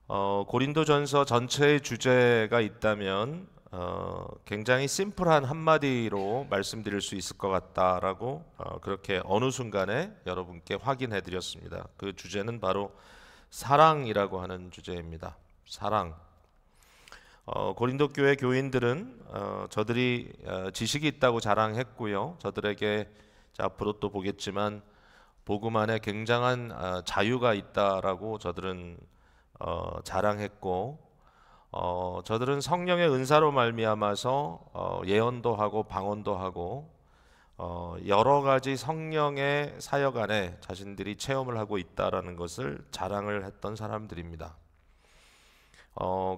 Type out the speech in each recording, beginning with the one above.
고린도전서 전체의 주제가 있다면 굉장히 심플한 한마디로 말씀드릴 수 있을 것 같다라고 그렇게 어느 순간에 여러분께 확인해 드렸습니다. 그 주제는 바로 사랑이라고 하는 주제입니다. 사랑. 고린도 교회 교인들은 저들이 지식이 있다고 자랑했고요. 저들에게 앞으로 또 보겠지만 복음 안에 굉장한 자유가 있다라고 저들은 자랑했고, 저들은 성령의 은사로 말미암아서 예언도 하고 방언도 하고 여러 가지 성령의 사역 안에 자신들이 체험을 하고 있다라는 것을 자랑을 했던 사람들입니다.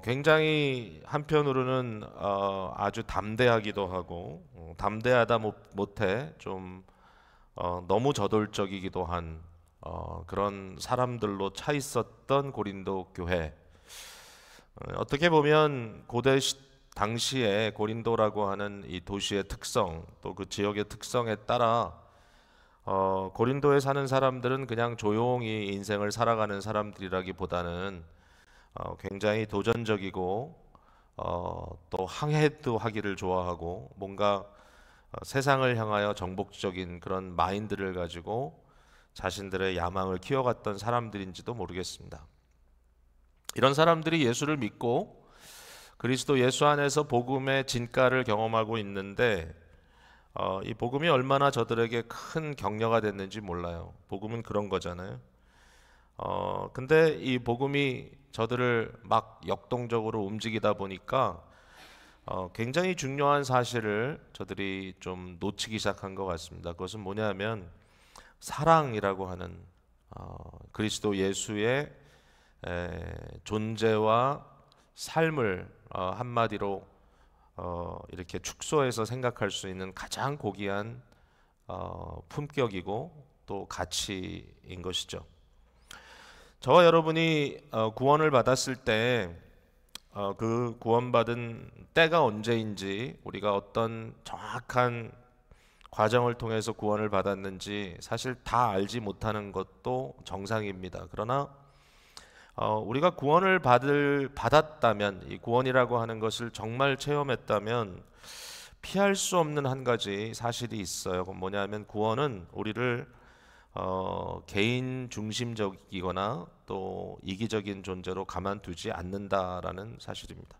굉장히 한편으로는 아주 담대하기도 하고 담대하다 못해 좀 너무 저돌적이기도 한 그런 사람들로 차 있었던 고린도 교회. 어떻게 보면 당시에 고린도라고 하는 이 도시의 특성, 또 그 지역의 특성에 따라 고린도에 사는 사람들은 그냥 조용히 인생을 살아가는 사람들이라기보다는 굉장히 도전적이고 또 항해도 하기를 좋아하고 뭔가 세상을 향하여 정복적인 그런 마인드를 가지고 자신들의 야망을 키워갔던 사람들인지도 모르겠습니다. 이런 사람들이 예수를 믿고 그리스도 예수 안에서 복음의 진가를 경험하고 있는데 이 복음이 얼마나 저들에게 큰 격려가 됐는지 몰라요. 복음은 그런 거잖아요. 근데 이 복음이 저들을 막 역동적으로 움직이다 보니까 굉장히 중요한 사실을 저들이 좀 놓치기 시작한 것 같습니다. 그것은 뭐냐면 사랑이라고 하는 그리스도 예수의 존재와 삶을 한마디로 이렇게 축소해서 생각할 수 있는 가장 고귀한 품격이고 또 가치인 것이죠. 저와 여러분이 구원을 받았을 때 그 구원받은 때가 언제인지, 우리가 어떤 정확한 과정을 통해서 구원을 받았는지 사실 다 알지 못하는 것도 정상입니다. 그러나 우리가 구원을 받았다면, 이 구원이라고 하는 것을 정말 체험했다면 피할 수 없는 한 가지 사실이 있어요. 그건 뭐냐면 구원은 우리를 개인 중심적이거나 또 이기적인 존재로 가만두지 않는다라는 사실입니다.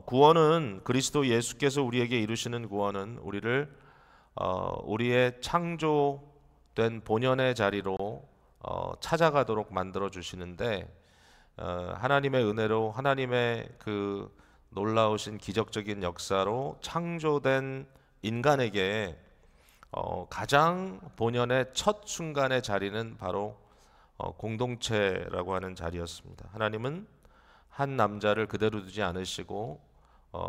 구원은, 그리스도 예수께서 우리에게 이루시는 구원은 우리를 우리의 창조된 본연의 자리로 찾아가도록 만들어 주시는데, 하나님의 은혜로, 하나님의 그 놀라우신 기적적인 역사로 창조된 인간에게 가장 본연의 첫 순간의 자리는 바로 공동체라고 하는 자리였습니다. 하나님은 한 남자를 그대로 두지 않으시고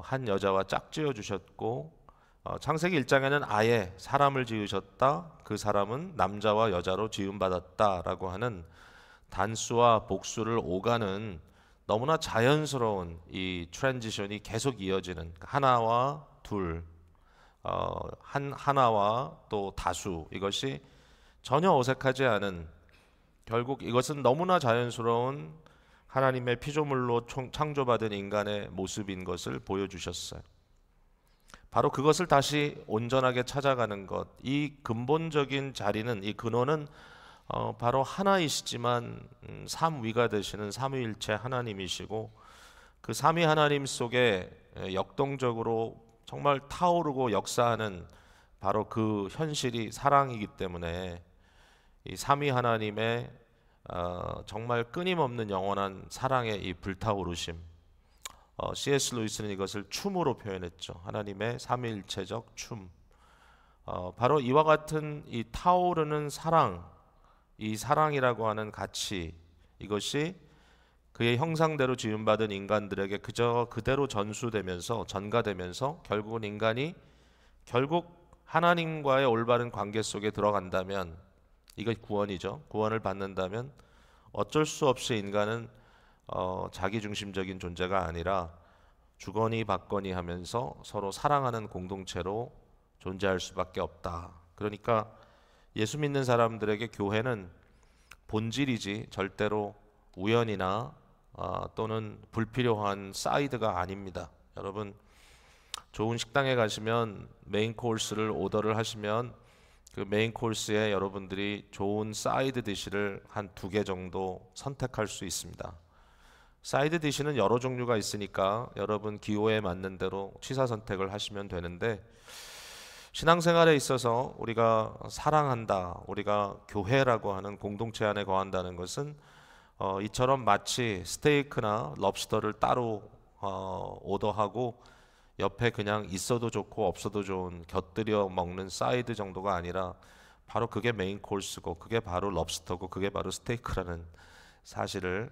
한 여자와 짝지어 주셨고, 창세기 1장에는 아예 사람을 지으셨다. 그 사람은 남자와 여자로 지음받았다라고 하는 단수와 복수를 오가는 너무나 자연스러운 이 트랜지션이 계속 이어지는, 하나와 둘, 하나와 또 다수, 이것이 전혀 어색하지 않은, 결국 이것은 너무나 자연스러운 하나님의 피조물로 창조받은 인간의 모습인 것을 보여주셨어요. 바로 그것을 다시 온전하게 찾아가는 것, 이 근본적인 자리는, 이 근원은 바로 하나이시지만 삼위가 되시는 삼위일체 하나님이시고, 그 삼위 하나님 속에 역동적으로 정말 타오르고 역사하는 바로 그 현실이 사랑이기 때문에 이 삼위 하나님의 정말 끊임없는 영원한 사랑의 이 불타오르심, C.S. 루이스는 이것을 춤으로 표현했죠. 하나님의 삼위일체적 춤. 바로 이와 같은 이 타오르는 사랑, 이 사랑이라고 하는 가치, 이것이 그의 형상대로 지음받은 인간들에게 그저 그대로 전가되면서 결국은 인간이 하나님과의 올바른 관계 속에 들어간다면, 이것 구원이죠. 구원을 받는다면 어쩔 수 없이 인간은 자기 중심적인 존재가 아니라 주거니 받거니 하면서 서로 사랑하는 공동체로 존재할 수밖에 없다. 그러니까 예수 믿는 사람들에게 교회는 본질이지 절대로 우연이나 또는 불필요한 사이드가 아닙니다. 여러분, 좋은 식당에 가시면 메인 코스를 오더를 하시면 그 메인 코스에 여러분들이 좋은 사이드 디시를 한 2개 정도 선택할 수 있습니다. 사이드 디시는 여러 종류가 있으니까 여러분 기호에 맞는 대로 취사 선택을 하시면 되는데, 신앙생활에 있어서 우리가 사랑한다, 우리가 교회라고 하는 공동체 안에 거한다는 것은 이처럼 마치 스테이크나 럽스터를 따로 오더하고 옆에 그냥 있어도 좋고 없어도 좋은 곁들여 먹는 사이드 정도가 아니라 바로 그게 메인 코스고 그게 바로 럽스터고 그게 바로 스테이크라는 사실을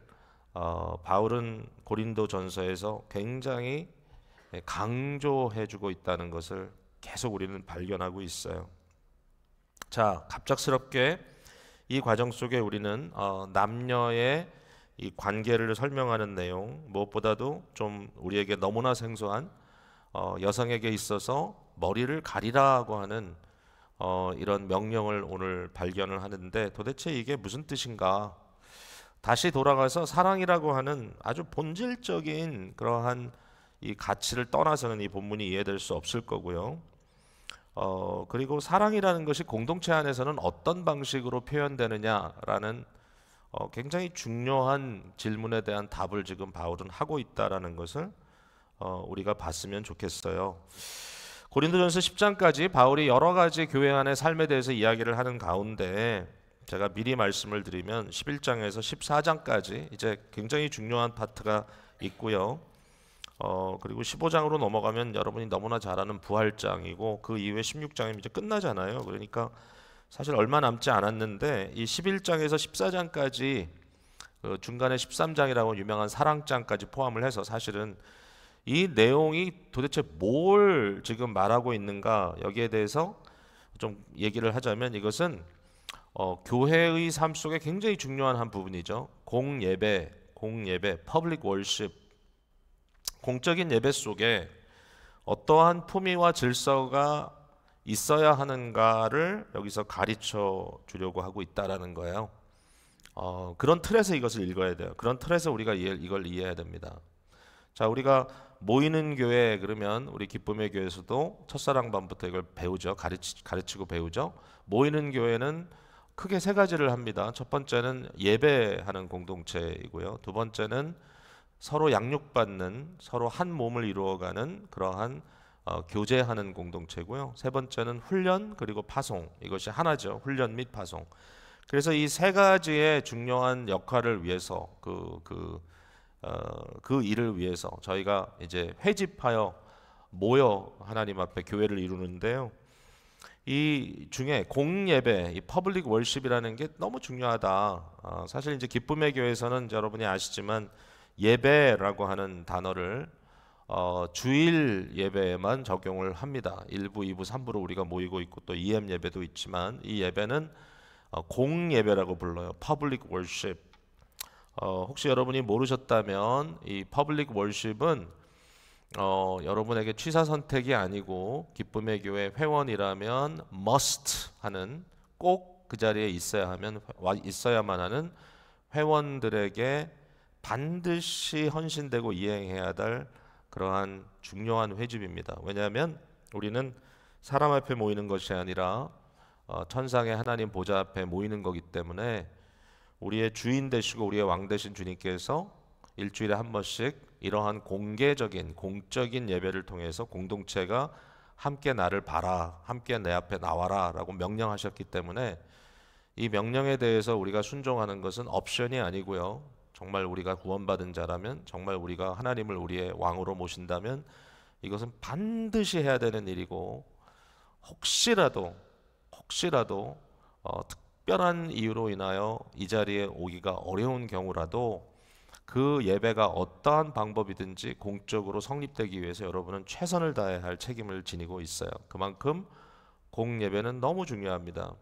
바울은 고린도전서에서 굉장히 강조해주고 있다는 것을 계속 우리는 발견하고 있어요. 자, 갑작스럽게 이 과정 속에 우리는 남녀의 이 관계를 설명하는 내용, 무엇보다도 좀 우리에게 너무나 생소한 여성에게 있어서 머리를 가리라고 하는 이런 명령을 오늘 발견을 하는데, 도대체 이게 무슨 뜻인가? 다시 돌아가서 사랑이라고 하는 아주 본질적인 그러한 이 가치를 떠나서는 이 본문이 이해될 수 없을 거고요. 그리고 사랑이라는 것이 공동체 안에서는 어떤 방식으로 표현되느냐라는 굉장히 중요한 질문에 대한 답을 지금 바울은 하고 있다라는 것을 우리가 봤으면 좋겠어요. 고린도전서 10장까지 바울이 여러 가지 교회 안의 삶에 대해서 이야기를 하는 가운데, 제가 미리 말씀을 드리면 11장에서 14장까지 이제 굉장히 중요한 파트가 있고요. 그리고 15장으로 넘어가면 여러분이 너무나 잘 아는 부활장이고, 그 이후에 16장이면 이제 끝나잖아요. 그러니까 사실 얼마 남지 않았는데 이 11장에서 14장까지 중간에 13장이라고 유명한 사랑장까지 포함을 해서 사실은 이 내용이 도대체 뭘 지금 말하고 있는가, 여기에 대해서 좀 얘기를 하자면 이것은 교회의 삶 속에 굉장히 중요한 한 부분이죠. 공예배, 퍼블릭 월십, 공적인 예배 속에 어떠한 품위와 질서가 있어야 하는가를 여기서 가르쳐 주려고 하고 있다라는 거예요. 그런 틀에서 이것을 읽어야 돼요. 그런 틀에서 우리가 이걸 이해해야 됩니다. 자, 우리가 모이는 교회 그러면 우리 기쁨의 교회에서도 첫사랑반부터 이걸 배우죠. 가르치고 배우죠. 모이는 교회는 크게 3가지를 합니다. 첫 번째는 예배하는 공동체이고요. 두 번째는 서로 양육받는, 서로 한 몸을 이루어가는 그러한 교제하는 공동체고요. 세 번째는 훈련 그리고 파송, 이것이 하나죠. 훈련 및 파송. 그래서 이 3가지의 중요한 역할을 위해서 그 일을 위해서 저희가 이제 회집하여 모여 하나님 앞에 교회를 이루는데요. 이 중에 공예배, 이 퍼블릭 월십이라는 게 너무 중요하다. 사실 이제 기쁨의 교회에서는 여러분이 아시지만 예배라고 하는 단어를 주일 예배에만 적용을 합니다. 1부, 2부, 3부로 우리가 모이고 있고 또 EM 예배도 있지만 이 예배는 공예배라고 불러요. 퍼블릭 월십. 혹시 여러분이 모르셨다면 이 퍼블릭 월십은 여러분에게 취사 선택이 아니고 기쁨의 교회 회원이라면 must 하는, 꼭 그 자리에 있어야만 하는 회원들에게 반드시 헌신되고 이행해야 될 그러한 중요한 회집입니다. 왜냐하면 우리는 사람 앞에 모이는 것이 아니라 천상의 하나님 보좌 앞에 모이는 거기 때문에 우리의 주인 되시고 우리의 왕 되신 주님께서 일주일에 한 번씩 이러한 공개적인 공적인 예배를 통해서 공동체가 함께 나를 봐라, 함께 내 앞에 나와라 라고 명령하셨기 때문에 이 명령에 대해서 우리가 순종하는 것은 옵션이 아니고요. 정말 우리가 구원받은 자라면, 정말 우리가 하나님을 우리의 왕으로 모신다면 이것은 반드시 해야 되는 일이고, 혹시라도 특별한 이유로 인하여 이 자리에 오기가 어려운 경우라도 그 예배가 어떠한 방법이든지 공적으로 성립되기 위해서 여러분은 최선을 다해야 할 책임을 지니고 있어요. 그만큼 공예배는 너무 중요합니다.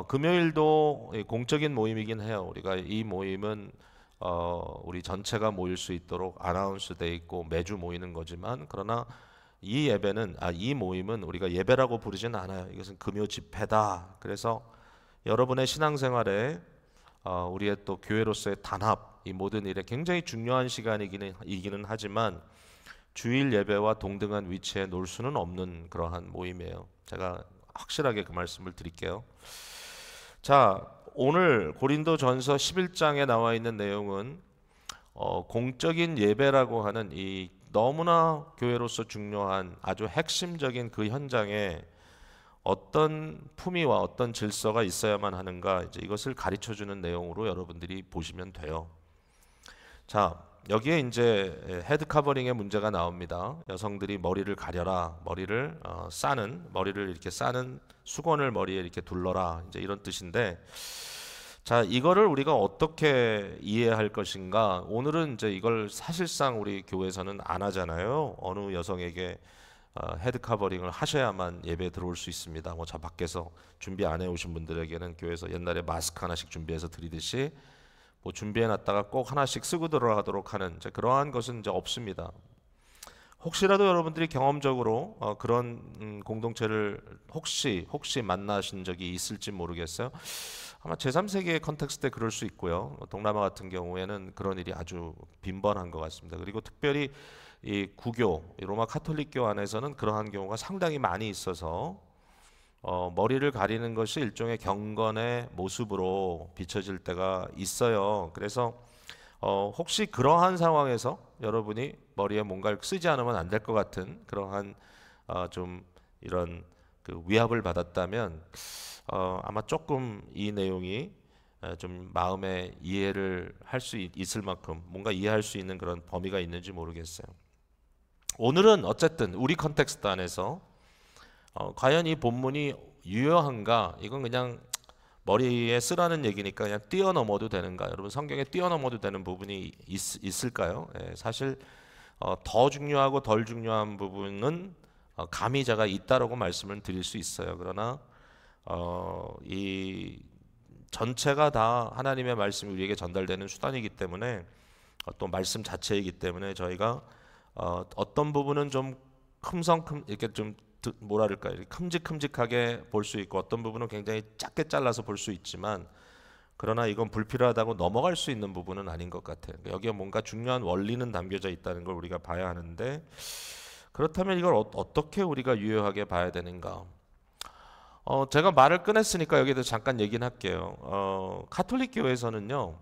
금요일도 공적인 모임이긴 해요. 우리가 이 모임은 우리 전체가 모일 수 있도록 아나운스 돼 있고 매주 모이는 거지만, 그러나 이 예배는 이 모임은 우리가 예배라고 부르진 않아요. 이것은 금요 집회다. 그래서 여러분의 신앙생활에 우리의 또 교회로서의 단합, 이 모든 일에 굉장히 중요한 시간이기는 하지만 주일 예배와 동등한 위치에 놓을 수는 없는 그러한 모임이에요. 제가 확실하게 그 말씀을 드릴게요. 자, 오늘 고린도전서 11장에 나와 있는 내용은 공적인 예배라고 하는 이 너무나 교회로서 중요한 아주 핵심적인 그 현장에 어떤 품위와 어떤 질서가 있어야만 하는가, 이제 이것을 가르쳐 주는 내용으로 여러분들이 보시면 돼요. 자, 여기에 이제 헤드 커버링의 문제가 나옵니다. 여성들이 머리를 가려라, 머리를 이렇게 싸는 수건을 머리에 이렇게 둘러라, 이제 이런 뜻인데, 자, 이거를 우리가 어떻게 이해할 것인가? 오늘은 이제 이걸 사실상 우리 교회에서는 안 하잖아요. 어느 여성에게 헤드 커버링을 하셔야만 예배에 들어올 수 있습니다. 뭐 저 밖에서 준비 안 해오신 분들에게는 교회에서 옛날에 마스크 하나씩 준비해서 드리듯이 뭐 준비해놨다가 꼭 하나씩 쓰고 들어가도록 하는 이제 그러한 것은 이제 없습니다. 혹시라도 여러분들이 경험적으로 그런 공동체를 혹시 만나신 적이 있을지 모르겠어요. 아마 제3세계의 컨텍스트 때 그럴 수 있고요. 동남아 같은 경우에는 그런 일이 아주 빈번한 것 같습니다. 그리고 특별히 이 구교, 이 로마 카톨릭교 안에서는 그러한 경우가 상당히 많이 있어서 머리를 가리는 것이 일종의 경건의 모습으로 비춰질 때가 있어요. 그래서 혹시 그러한 상황에서 여러분이 머리에 뭔가를 쓰지 않으면 안 될 것 같은 그러한 좀 이런 그 위압을 받았다면 아마 조금 이 내용이 좀 마음에 이해를 할 수 있을 만큼 뭔가 이해할 수 있는 그런 범위가 있는지 모르겠어요. 오늘은 어쨌든 우리 컨텍스트 안에서 과연 이 본문이 유효한가? 이건 그냥 머리에 쓰라는 얘기니까 그냥 뛰어넘어도 되는가? 여러분 성경에 뛰어넘어도 되는 부분이 있을까요? 사실 더 중요하고 덜 중요한 부분은 가미자가 있다라고 말씀을 드릴 수 있어요. 그러나 이 전체가 다 하나님의 말씀이 우리에게 전달되는 수단이기 때문에 또 말씀 자체이기 때문에 저희가 어떤 부분은 좀 이렇게 좀 뭐랄까 이렇게 큼직큼직하게 볼 수 있고 어떤 부분은 굉장히 작게 잘라서 볼 수 있지만 그러나 이건 불필요하다고 넘어갈 수 있는 부분은 아닌 것 같아요. 여기에 뭔가 중요한 원리는 담겨져 있다는 걸 우리가 봐야 하는데 그렇다면 이걸 어떻게 우리가 유효하게 봐야 되는가? 제가 말을 꺼냈으니까 여기도 잠깐 얘기는 할게요. 카톨릭 교회에서는요,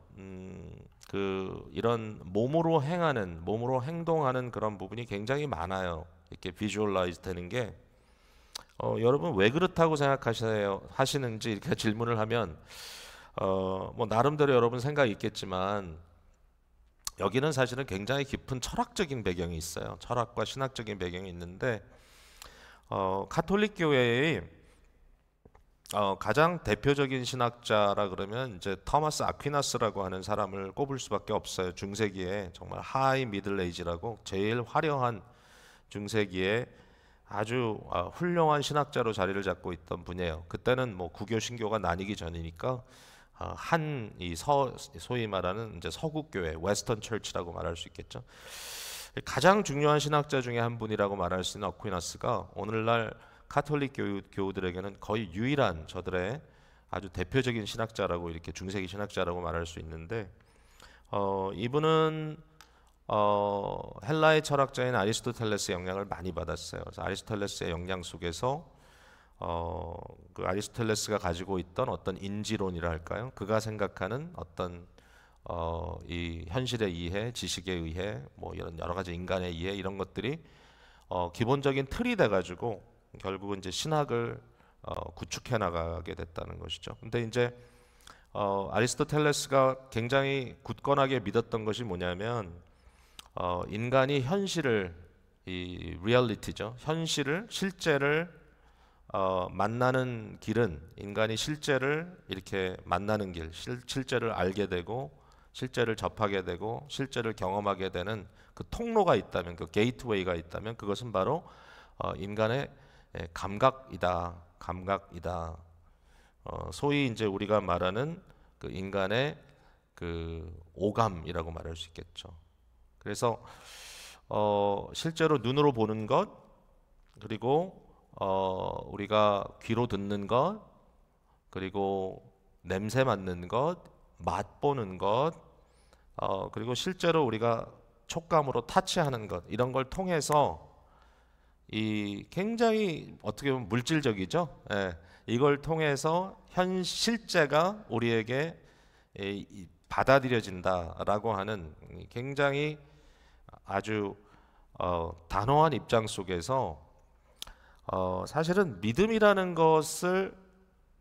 이런 몸으로 행동하는 그런 부분이 굉장히 많아요. 이렇게 비주얼라이즈 되는 게, 여러분 왜 그렇다고 하시는지 이렇게 질문을 하면, 뭐 나름대로 여러분 생각이 있겠지만, 여기는 사실은 굉장히 깊은 철학적인 배경이 있어요. 철학과 신학적인 배경이 있는데, 카톨릭 교회의 가장 대표적인 신학자라 그러면 이제 토마스 아퀴나스라고 하는 사람을 꼽을 수밖에 없어요. 중세기에 정말 하이 미들 에이지라고 제일 화려한 중세기에 아주 훌륭한 신학자로 자리를 잡고 있던 분이에요. 그때는 뭐 구교 신교가 나뉘기 전이니까 소위 말하는 이제 서구 교회, 웨스턴 처치라고 말할 수 있겠죠. 가장 중요한 신학자 중에 한 분이라고 말할 수 있는 아퀴나스가 오늘날 카톨릭 교우들에게는 거의 유일한 저들의 아주 대표적인 신학자라고 이렇게 중세기 신학자라고 말할 수 있는데 이분은 헬라의 철학자인 아리스토텔레스의 영향을 많이 받았어요. 그래서 아리스토텔레스의 영향 속에서 그 아리스토텔레스가 가지고 있던 어떤 인지론이라 할까요? 그가 생각하는 어떤 이 현실의 이해, 지식의 이해, 뭐 이런 여러 가지 인간의 이해 이런 것들이 기본적인 틀이 돼가지고 결국은 이제 신학을 구축해 나가게 됐다는 것이죠. 근데 이제 아리스토텔레스가 굉장히 굳건하게 믿었던 것이 뭐냐면 인간이 이 리얼리티죠. 실제를 만나는 길은 인간이 실제를 이렇게 만나는 길, 실제를 알게 되고 실제를 접하게 되고 실제를 경험하게 되는 그 통로가 있다면, 그 게이트웨이가 있다면 그것은 바로 인간의 감각이다. 소위 이제 우리가 말하는 그 인간의 그 오감이라고 말할 수 있겠죠. 그래서 실제로 눈으로 보는 것, 그리고 우리가 귀로 듣는 것, 그리고 냄새 맡는 것, 맛 보는 것, 그리고 실제로 우리가 촉감으로 타치하는 것 이런 걸 통해서 이 굉장히 어떻게 보면 물질적이죠. 예, 이걸 통해서 현 실제가 우리에게 받아들여진다라고 하는 굉장히 아주 단호한 입장 속에서 사실은 믿음이라는 것을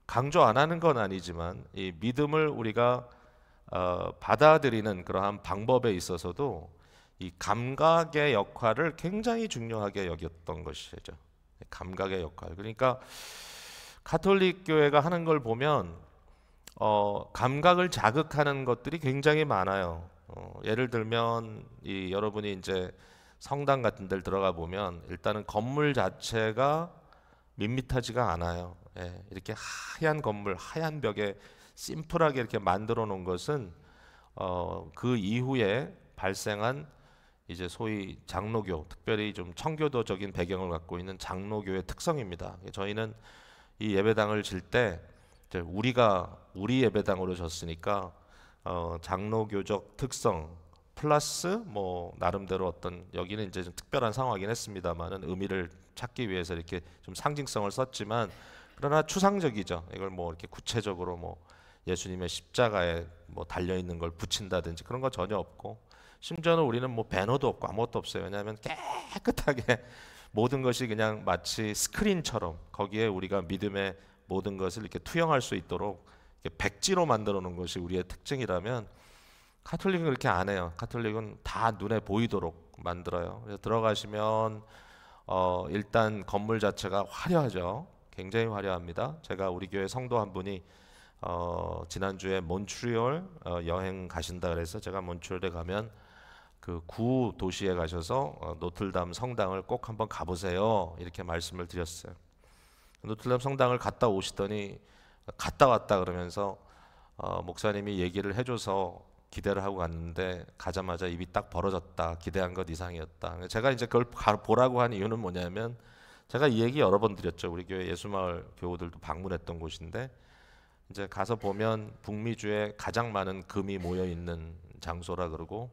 강조 안 하는 건 아니지만 이 믿음을 우리가 받아들이는 그러한 방법에 있어서도 이 감각의 역할을 굉장히 중요하게 여겼던 것이죠. 감각의 역할. 그러니까 가톨릭 교회가 하는 걸 보면 감각을 자극하는 것들이 굉장히 많아요. 예를 들면 여러분이 이제 성당 같은 데를 들어가 보면 일단은 건물 자체가 밋밋하지가 않아요. 예, 이렇게 하얀 건물, 하얀 벽에 심플하게 이렇게 만들어 놓은 것은 그 이후에 발생한 이제 소위 장로교, 특별히 좀 청교도적인 배경을 갖고 있는 장로교의 특성입니다. 저희는 이 예배당을 질 때 우리가 우리 예배당으로 졌으니까 장로교적 특성 플러스 뭐 나름대로 어떤 여기는 이제 좀 특별한 상황이긴 했습니다만은 의미를 찾기 위해서 이렇게 좀 상징성을 썼지만 그러나 추상적이죠. 이걸 뭐 이렇게 구체적으로 뭐 예수님의 십자가에 뭐 달려 있는 걸 붙인다든지 그런 거 전혀 없고 심지어는 우리는 뭐 배너도 없고 아무것도 없어요. 왜냐하면 깨끗하게 모든 것이 그냥 마치 스크린처럼 거기에 우리가 믿음의 모든 것을 이렇게 투영할 수 있도록 이렇게 백지로 만들어 놓은 것이 우리의 특징이라면 가톨릭은 그렇게 안 해요. 가톨릭은 다 눈에 보이도록 만들어요. 그래서 들어가시면 일단 건물 자체가 화려하죠. 굉장히 화려합니다. 제가 우리 교회 성도 한 분이 지난주에 몬트리올 여행 가신다 그래서 제가 몬트리올에 가면 그 구 도시에 가셔서 노틀담 성당을 꼭 한번 가보세요. 이렇게 말씀을 드렸어요. 노틀담 성당을 갔다 오시더니 갔다 왔다 그러면서 목사님이 얘기를 해줘서 기대를 하고 갔는데 가자마자 입이 딱 벌어졌다. 기대한 것 이상이었다. 제가 이제 그걸 보라고 한 이유는 뭐냐면 제가 이 얘기 여러 번 드렸죠. 우리 교회 예수마을 교우들도 방문했던 곳인데 이제 가서 보면 북미주에 가장 많은 금이 모여 있는 장소라 그러고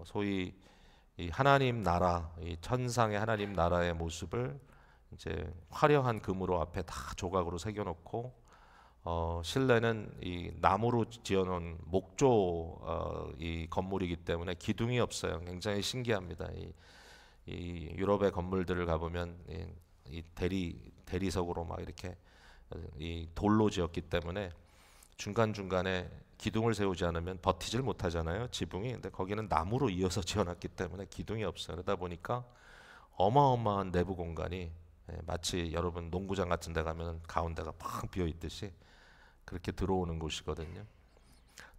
소위 이 하나님 나라, 이 천상의 하나님 나라의 모습을 이제 화려한 금으로 앞에 다 조각으로 새겨놓고 실내는 이 나무로 지어놓은 목조 이 건물이기 때문에 기둥이 없어요. 굉장히 신기합니다. 이 유럽의 건물들을 가보면 이 대리석으로 막 이렇게 이 돌로 지었기 때문에 중간 중간에 기둥을 세우지 않으면 버티질 못하잖아요. 지붕이. 근데 거기는 나무로 이어서 지어놨기 때문에 기둥이 없어요. 그러다 보니까 어마어마한 내부 공간이 마치 여러분 농구장 같은 데 가면 가운데가 팍 비어 있듯이 그렇게 들어오는 곳이거든요.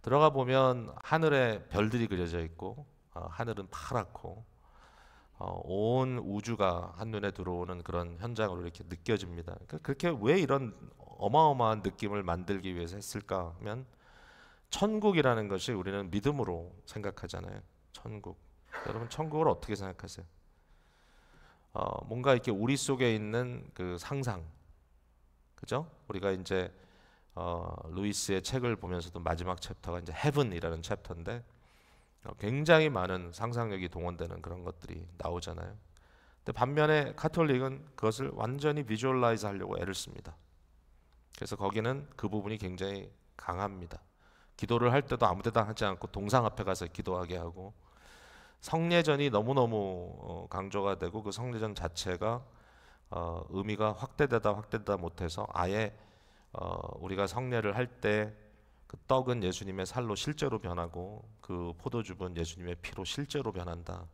들어가 보면 하늘에 별들이 그려져 있고 하늘은 파랗고 온 우주가 한눈에 들어오는 그런 현장으로 이렇게 느껴집니다. 그렇게 왜 이런 어마어마한 느낌을 만들기 위해서 했을까 하면 천국이라는 것이 우리는 믿음으로 생각하잖아요. 천국. 여러분 천국을 어떻게 생각하세요? 뭔가 이렇게 우리 속에 있는 그 상상, 그죠? 우리가 이제 루이스의 책을 보면서도 마지막 챕터가 이제 헤븐이라는 챕터인데 굉장히 많은 상상력이 동원되는 그런 것들이 나오잖아요. 근데 반면에 가톨릭은 그것을 완전히 비주얼라이즈 하려고 애를 씁니다. 그래서 거기는 그 부분이 굉장히 강합니다. 기도를 할 때도 아무 데나 하지 않고 동상 앞에 가서 기도하게 하고 성례전이 너무너무 강조가 되고 그 성례전 자체가 의미가 확대되다 못해서 아예 우리가 성례를 할 때 그 떡은 예수님의 살로 실제로 변하고 그 포도즙은 예수님의 피로 실제로 변한다.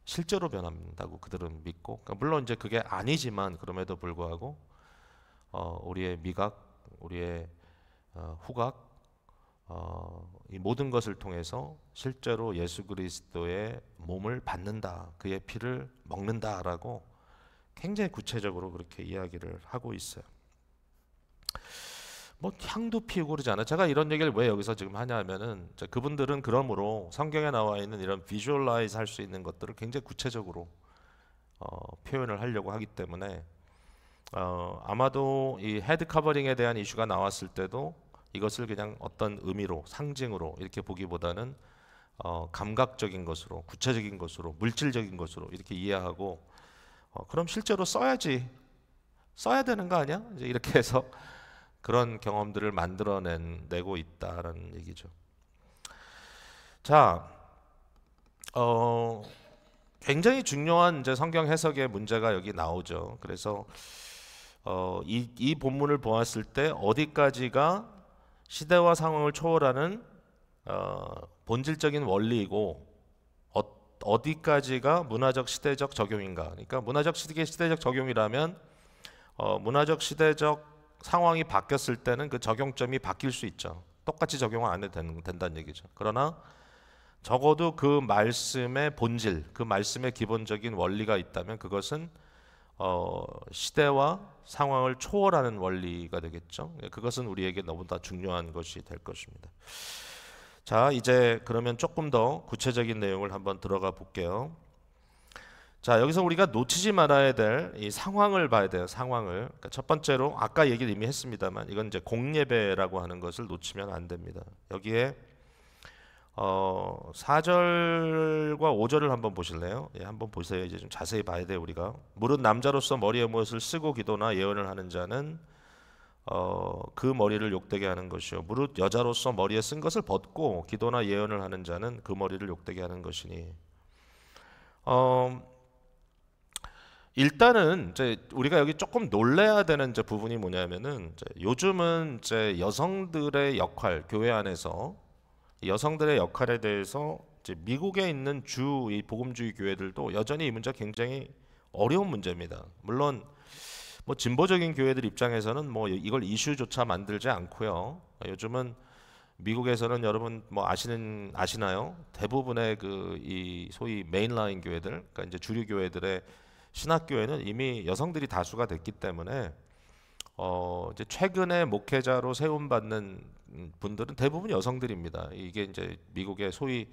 실제로 변한다고 그들은 믿고 그러니까 물론 이제 그게 아니지만 그럼에도 불구하고 우리의 미각, 우리의 후각 이 모든 것을 통해서 실제로 예수 그리스도의 몸을 받는다, 그의 피를 먹는다라고 굉장히 구체적으로 그렇게 이야기를 하고 있어요. 뭐 향도 피우고 그러지 않아요. 제가 이런 얘기를 왜 여기서 지금 하냐면은 그분들은 그러므로 성경에 나와 있는 이런 비주얼라이즈 할 수 있는 것들을 굉장히 구체적으로 표현을 하려고 하기 때문에 아마도 이 헤드 커버링에 대한 이슈가 나왔을 때도 이것을 그냥 어떤 의미로 상징으로 이렇게 보기보다는 감각적인 것으로, 구체적인 것으로, 물질적인 것으로 이렇게 이해하고 그럼 실제로 써야지, 써야 되는 거 아니야? 이제 이렇게 해서 그런 경험들을 만들어내고 있다라는 얘기죠. 자, 굉장히 중요한 이제 성경 해석의 문제가 여기 나오죠. 그래서 이 본문을 보았을 때 어디까지가 시대와 상황을 초월하는 본질적인 원리이고 어디까지가 문화적 시대적 적용인가. 그러니까 문화적 시대적 적용이라면 문화적 시대적 상황이 바뀌었을 때는 그 적용점이 바뀔 수 있죠. 똑같이 적용은 안 해도 된다는 얘기죠. 그러나 적어도 그 말씀의 본질, 그 말씀의 기본적인 원리가 있다면 그것은 시대와 상황을 초월하는 원리가 되겠죠. 그것은 우리에게 너무나 중요한 것이 될 것입니다. 자, 이제 그러면 조금 더 구체적인 내용을 한번 들어가 볼게요. 자, 여기서 우리가 놓치지 말아야 될 이 상황을 봐야 돼요. 상황을. 그러니까 첫 번째로 아까 얘기를 이미 했습니다만 이건 이제 공예배라고 하는 것을 놓치면 안 됩니다. 여기에 4절과 5절을 한번 보실래요? 예, 한번 보세요. 이제 좀 자세히 봐야 돼요, 우리가. 무릇 남자로서 머리에 무엇을 쓰고 기도나 예언을 하는 자는 그 머리를 욕되게 하는 것이요. 무릇 여자로서 머리에 쓴 것을 벗고 기도나 예언을 하는 자는 그 머리를 욕되게 하는 것이니. 일단은 이제 우리가 여기 조금 놀래야 되는 이제 부분이 뭐냐면은 이제 요즘은 이제 여성들의 역할, 교회 안에서 여성들의 역할에 대해서 이제 미국에 있는 이 복음주의 교회들도 여전히 이 문제가 굉장히 어려운 문제입니다. 물론 뭐 진보적인 교회들 입장에서는 뭐 이걸 이슈조차 만들지 않고요. 요즘은 미국에서는 여러분 뭐 아시나요? 대부분의 그 이 소위 메인라인 교회들, 그러니까 이제 주류 교회들의 신학 교회는 이미 여성들이 다수가 됐기 때문에 이제 최근에 목회자로 세움 받는 분들은 대부분 여성들입니다. 이게 이제 미국의 소위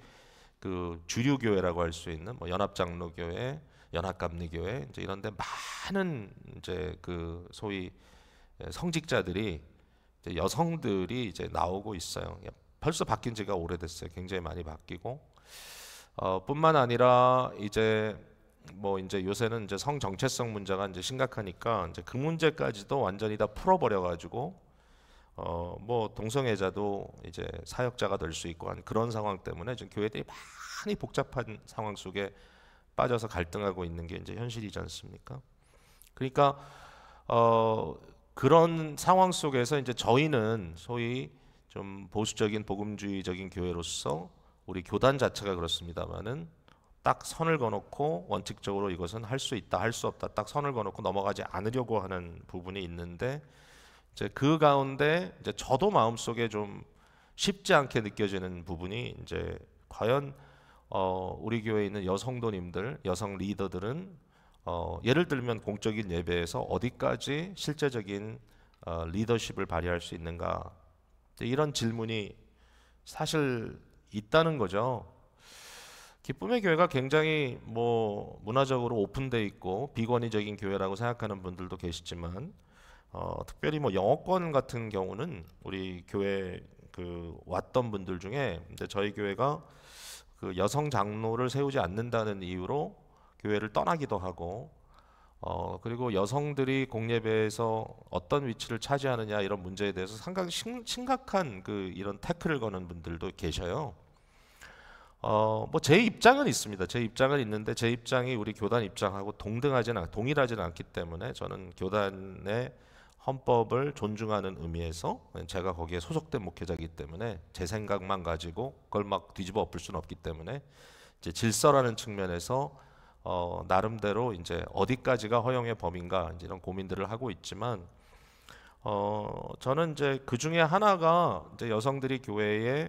그 주류 교회라고 할 수 있는 뭐 연합장로교회, 연합감리교회 이제 이런데 많은 이제 그 소위 성직자들이 이제 여성들이 이제 나오고 있어요. 벌써 바뀐 지가 오래됐어요. 굉장히 많이 바뀌고 뿐만 아니라 이제 뭐 이제 요새는 이제 성 정체성 문제가 이제 심각하니까 이제 그 문제까지도 완전히 다 풀어버려 가지고 뭐 동성애자도 이제 사역자가 될 수 있고 한 그런 상황 때문에 지금 교회들이 많이 복잡한 상황 속에 빠져서 갈등하고 있는 게 이제 현실이지 않습니까? 그러니까 그런 상황 속에서 이제 저희는 소위 좀 보수적인 복음주의적인 교회로서 우리 교단 자체가 그렇습니다만은 딱 선을 그어놓고 원칙적으로 이것은 할 수 있다, 할 수 없다, 딱 선을 그어놓고 넘어가지 않으려고 하는 부분이 있는데 이제 그 가운데 이제 저도 마음속에 좀 쉽지 않게 느껴지는 부분이 이제 과연 우리 교회에 있는 여성도님들, 여성 리더들은 예를 들면 공적인 예배에서 어디까지 실제적인 리더십을 발휘할 수 있는가 이런 질문이 사실 있다는 거죠. 기쁨의 교회가 굉장히 뭐 문화적으로 오픈돼 있고 비권위적인 교회라고 생각하는 분들도 계시지만 특별히 뭐 영어권 같은 경우는 우리 교회 그 왔던 분들 중에 이제 저희 교회가 그 여성 장로를 세우지 않는다는 이유로 교회를 떠나기도 하고 그리고 여성들이 공예배에서 어떤 위치를 차지하느냐 이런 문제에 대해서 상당히 심각한 그 이런 태클을 거는 분들도 계셔요. 뭐 제 입장은 있습니다. 제 입장은 있는데 제 입장이 우리 교단 입장하고 동일하지는 않기 때문에 저는 교단의 헌법을 존중하는 의미에서 제가 거기에 소속된 목회자이기 때문에 제 생각만 가지고 그걸 막 뒤집어 엎을 수는 없기 때문에 이제 질서라는 측면에서 나름대로 이제 어디까지가 허용의 범위인가 이제 이런 고민들을 하고 있지만 저는 이제 그 중에 하나가 이제 여성들이 교회에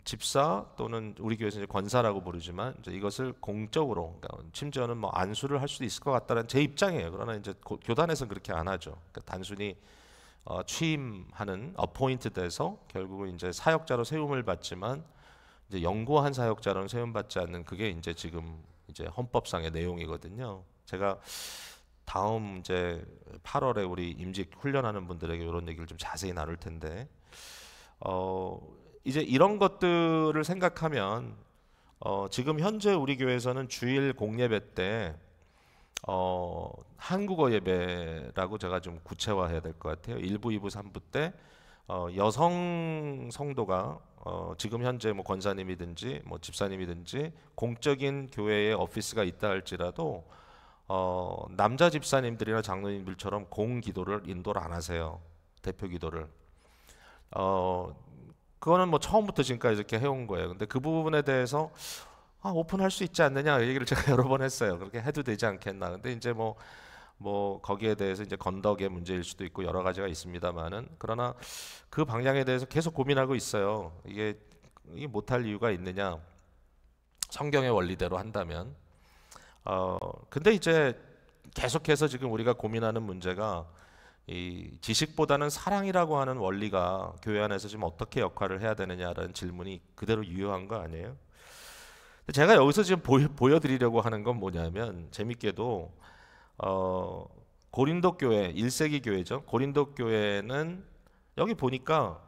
집사 또는 우리 교회에서 이제 권사라고 부르지만 이제 이것을 공적으로 그러니까 심지어는 뭐 안수를 할 수도 있을 것 같다는 제 입장이에요. 그러나 이제 교단에서는 그렇게 안 하죠. 그러니까 단순히 취임하는 어포인트돼서 결국은 이제 사역자로 세움을 받지만 이제 영구한 사역자로는 세움 받지 않는 그게 이제 지금 이제 헌법상의 내용이거든요. 제가 다음 이제 8월에 우리 임직 훈련하는 분들에게 이런 얘기를 좀 자세히 나눌 텐데, 이제 이런 것들을 생각하면 지금 현재 우리 교회에서는 주일 공예배 때 한국어 예배라고 제가 좀 구체화해야 될 것 같아요. 1부, 2부, 3부 때 여성 성도가 지금 현재 뭐 권사님이든지 뭐 집사님이든지 공적인 교회에 오피스가 있다 할지라도 남자 집사님들이나 장로님들처럼 공기도를 인도를 안 하세요. 대표 기도를. 그거는 뭐 처음부터 지금까지 이렇게 해온 거예요. 근데 그 부분에 대해서 오픈할 수 있지 않느냐 얘기를 제가 여러 번 했어요. 그렇게 해도 되지 않겠나. 근데 이제 뭐 거기에 대해서 이제 건덕의 문제일 수도 있고 여러 가지가 있습니다만은, 그러나 그 방향에 대해서 계속 고민하고 있어요. 이게 못할 이유가 있느냐? 성경의 원리대로 한다면. 근데 이제 계속해서 지금 우리가 고민하는 문제가 이 지식보다는 사랑이라고 하는 원리가 교회 안에서 지금 어떻게 역할을 해야 되느냐라는 질문이 그대로 유효한 거 아니에요? 제가 여기서 지금 보여드리려고 하는 건 뭐냐면, 재밌게도 고린도 교회 1세기 교회죠. 고린도 교회는 여기 보니까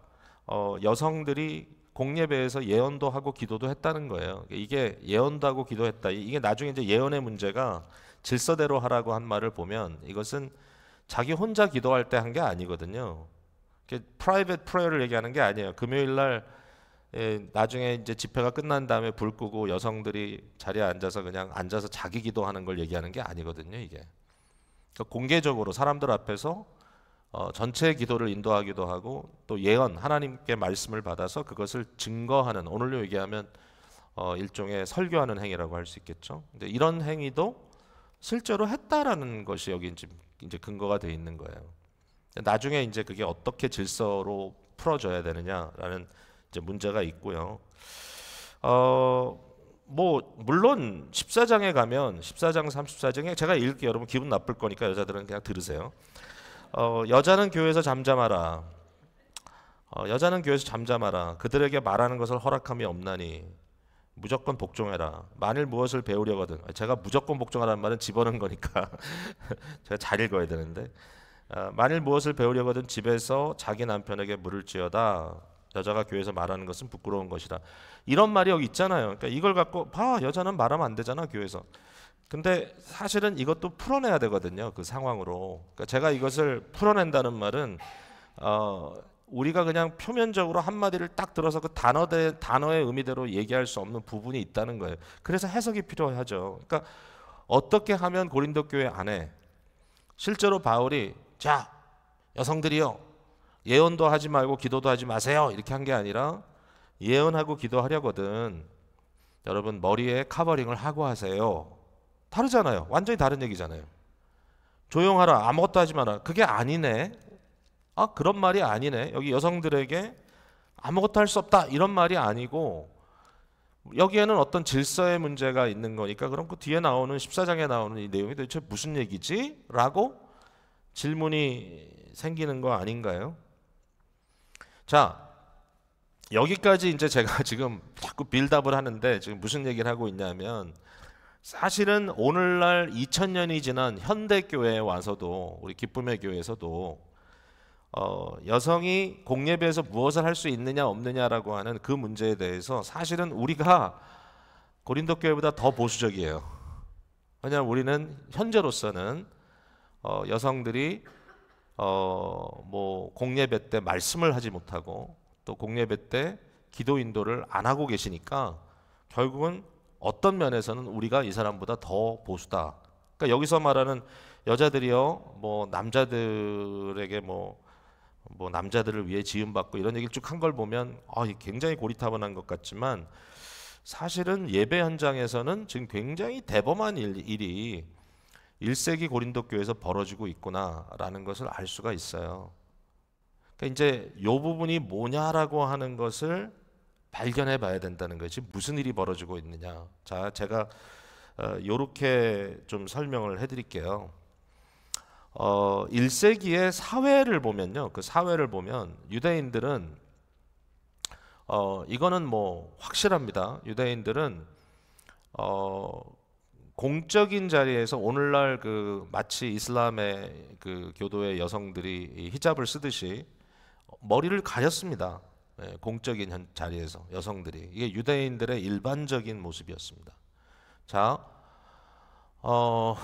여성들이 공예배에서 예언도 하고 기도도 했다는 거예요. 이게 예언도 하고 기도했다. 이게 나중에 이제 예언의 문제가 질서대로 하라고 한 말을 보면 이것은 자기 혼자 기도할 때 한 게 아니거든요. 프라이빗 프레어를 얘기하는 게 아니에요. 금요일 날 나중에 이제 집회가 끝난 다음에 불 끄고 여성들이 자리에 앉아서 그냥 앉아서 자기 기도하는 걸 얘기하는 게 아니거든요. 이게 공개적으로 사람들 앞에서 전체 기도를 인도하기도 하고, 또 예언, 하나님께 말씀을 받아서 그것을 증거하는, 오늘로 얘기하면 일종의 설교하는 행위라고 할 수 있겠죠. 근데 이런 행위도 실제로 했다라는 것이 여기 이제 근거가 돼 있는 거예요. 나중에 이제 그게 어떻게 질서로 풀어져야 되느냐라는 이제 문제가 있고요. 뭐 물론 14장에 가면 14장 34장에 제가 읽을게요. 여러분 기분 나쁠 거니까 여자들은 그냥 들으세요. 여자는 교회에서 잠잠하라. 여자는 교회에서 잠잠하라. 그들에게 말하는 것을 허락함이 없나니 무조건 복종해라. 만일 무엇을 배우려거든. 제가 무조건 복종하라는 말은 집어넣은 거니까 제가 잘 읽어야 되는데, 만일 무엇을 배우려거든 집에서 자기 남편에게 물을지어다. 여자가 교회에서 말하는 것은 부끄러운 것이다. 이런 말이 여기 있잖아요. 그러니까 이걸 갖고 여자는 말하면 안 되잖아 교회에서. 근데 사실은 이것도 풀어내야 되거든요. 그 상황으로. 그러니까 제가 이것을 풀어낸다는 말은 우리가 그냥 표면적으로 한마디를 딱 들어서 그 단어의 의미대로 얘기할 수 없는 부분이 있다는 거예요. 그래서 해석이 필요하죠. 그러니까 어떻게 하면 고린도 교회 안에 실제로 바울이 자 여성들이요 예언도 하지 말고 기도도 하지 마세요 이렇게 한 게 아니라, 예언하고 기도하려거든 여러분 머리에 커버링을 하고 하세요. 다르잖아요. 완전히 다른 얘기잖아요. 조용하라, 아무것도 하지 마라, 그게 아니네. 그런 말이 아니네. 여기 여성들에게 아무것도 할 수 없다 이런 말이 아니고, 여기에는 어떤 질서의 문제가 있는 거니까 그럼 그 뒤에 나오는 14장에 나오는 이 내용이 도대체 무슨 얘기지? 라고 질문이 생기는 거 아닌가요? 자, 여기까지 이제 제가 지금 자꾸 빌드업을 하는데 지금 무슨 얘기를 하고 있냐면, 사실은 오늘날 2000년이 지난 현대교회에 와서도, 우리 기쁨의 교회에서도 여성이 공예배에서 무엇을 할 수 있느냐 없느냐라고 하는 그 문제에 대해서 사실은 우리가 고린도 교회보다 더 보수적이에요. 왜냐하면 우리는 현재로서는 여성들이 뭐 공예배 때 말씀을 하지 못하고 또 공예배 때 기도 인도를 안 하고 계시니까 결국은 어떤 면에서는 우리가 이 사람보다 더 보수다. 그러니까 여기서 말하는 여자들이요 뭐 남자들에게 뭐 남자들을 위해 지음받고 이런 얘기를 쭉 한 걸 보면 굉장히 고리타분한 것 같지만, 사실은 예배 현장에서는 지금 굉장히 대범한 일이 1세기 고린도 교회에서 벌어지고 있구나라는 것을 알 수가 있어요. 그러니까 이제 이 부분이 뭐냐라고 하는 것을 발견해 봐야 된다는 거지. 무슨 일이 벌어지고 있느냐. 자, 제가 요렇게 좀 설명을 해드릴게요. 1세기의 사회를 보면요, 그 사회를 보면 유대인들은 이거는 뭐 확실합니다. 유대인들은 공적인 자리에서 오늘날 그 마치 이슬람의 그 교도의 여성들이 이 히잡을 쓰듯이 머리를 가렸습니다. 예, 공적인 자리에서 여성들이 이게 유대인들의 일반적인 모습이었습니다. 자, 어,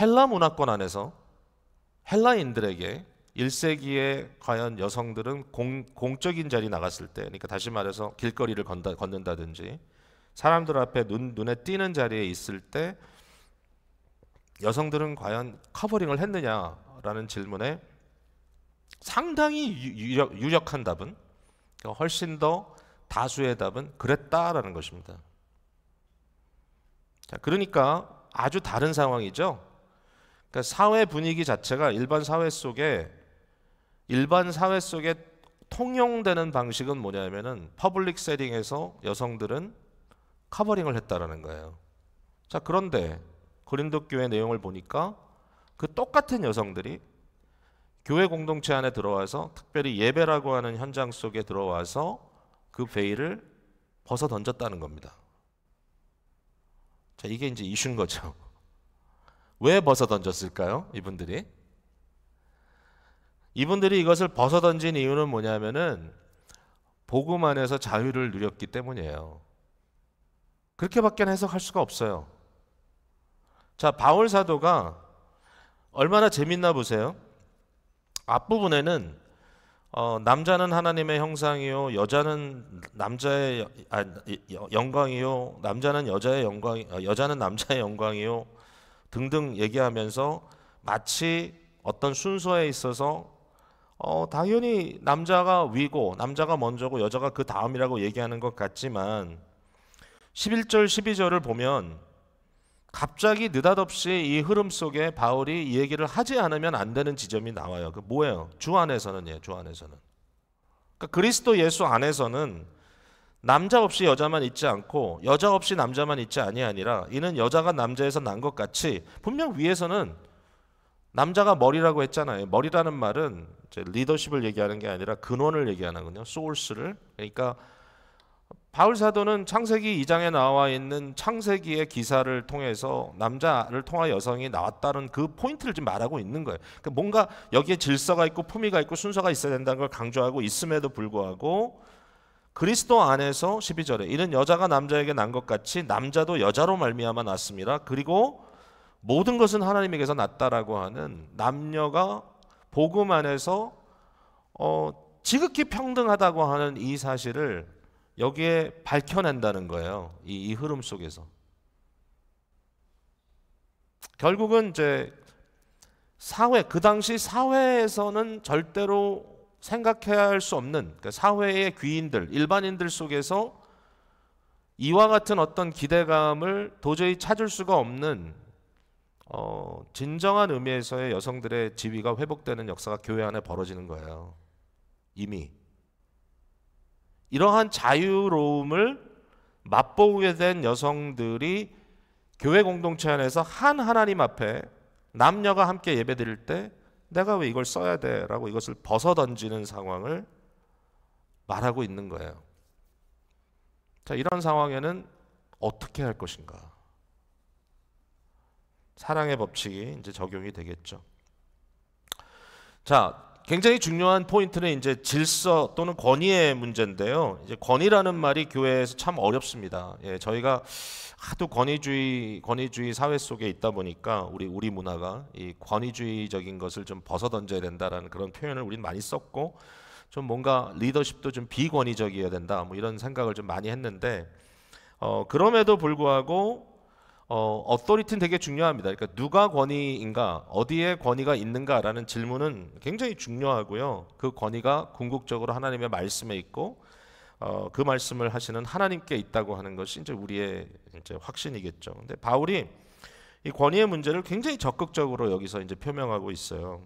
헬라 문화권 안에서 헬라인들에게 1세기에 과연 여성들은 공적인 자리 나갔을 때, 그러니까 다시 말해서 길거리를 걷는다든지 사람들 앞에 눈에 띄는 자리에 있을 때 여성들은 과연 커버링을 했느냐라는 질문에 상당히 유력한 답은, 그러니까 훨씬 더 다수의 답은 그랬다라는 것입니다. 자, 그러니까 아주 다른 상황이죠. 그러니까 사회 분위기 자체가 일반 사회 속에 통용되는 방식은 뭐냐면은 퍼블릭 세팅에서 여성들은 커버링을 했다라는 거예요. 자, 그런데 고린도 교회 내용을 보니까 그 똑같은 여성들이 교회 공동체 안에 들어와서 특별히 예배라고 하는 현장 속에 들어와서 그 베일을 벗어 던졌다는 겁니다. 자, 이게 이제 이슈인 거죠. 왜 벗어 던졌을까요? 이분들이 이것을 벗어 던진 이유는 뭐냐면은 복음 안에서 자유를 누렸기 때문이에요. 그렇게밖에 해석할 수가 없어요. 자, 바울 사도가 얼마나 재밌나 보세요. 앞부분에는 남자는 하나님의 형상이요, 여자는 남자의 영광이요, 남자는 여자의 영광, 여자는 남자의 영광이요 등등 얘기하면서 마치 어떤 순서에 있어서 당연히 남자가 위고 남자가 먼저고 여자가 그 다음이라고 얘기하는 것 같지만 11절 12절을 보면 갑자기 느닷없이 이 흐름 속에 바울이 이 얘기를 하지 않으면 안 되는 지점이 나와요. 그 뭐예요? 주 안에서는. 그러니까 그리스도 예수 안에서는 남자 없이 여자만 있지 않고 여자 없이 남자만 있지 아니라 이는 여자가 남자에서 난 것 같이 분명 위에서는 남자가 머리라고 했잖아요. 머리라는 말은 이제 리더십을 얘기하는 게 아니라 근원을 얘기하는군요. 소urce를. 그러니까 바울 사도는 창세기 2장에 나와 있는 창세기의 기사를 통해서 남자를 통하여 여성이 나왔다는 그 포인트를 지금 말하고 있는 거예요. 그러니까 뭔가 여기에 질서가 있고 품위가 있고 순서가 있어야 된다는 걸 강조하고 있음에도 불구하고 그리스도 안에서 12절에 이는 여자가 남자에게 난 것 같이 남자도 여자로 말미암아 났습니다. 그리고 모든 것은 하나님에게서 났다라고 하는 남녀가 복음 안에서 지극히 평등하다고 하는 이 사실을 여기에 밝혀낸다는 거예요. 이 흐름 속에서. 결국은 이제 그 당시 사회에서는 절대로 생각해야 할 수 없는, 그러니까 사회의 귀인들, 일반인들 속에서 이와 같은 어떤 기대감을 도저히 찾을 수가 없는 진정한 의미에서의 여성들의 지위가 회복되는 역사가 교회 안에 벌어지는 거예요. 이미. 이러한 자유로움을 맛보게 된 여성들이 교회 공동체 안에서 한 하나님 앞에 남녀가 함께 예배드릴 때 내가 왜 이걸 써야 돼? 라고 이것을 벗어 던지는 상황을 말하고 있는 거예요. 자, 이런 상황에는 어떻게 할 것인가? 사랑의 법칙이 이제 적용이 되겠죠. 자, 굉장히 중요한 포인트는 이제 질서 또는 권위의 문제인데요. 이제 권위라는 말이 교회에서 참 어렵습니다. 예, 저희가 하도 권위주의 사회 속에 있다 보니까 우리 문화가 이 권위주의적인 것을 좀 벗어 던져야 된다라는 그런 표현을 우리는 많이 썼고 좀 뭔가 리더십도 좀 비권위적이어야 된다 뭐 이런 생각을 좀 많이 했는데 그럼에도 불구하고 어토리티는 되게 중요합니다. 그러니까 누가 권위인가, 어디에 권위가 있는가라는 질문은 굉장히 중요하고요. 그 권위가 궁극적으로 하나님의 말씀에 있고 그 말씀을 하시는 하나님께 있다고 하는 것이 이제 우리의 이제 확신이겠죠. 근데 바울이 이 권위의 문제를 굉장히 적극적으로 여기서 이제 표명하고 있어요.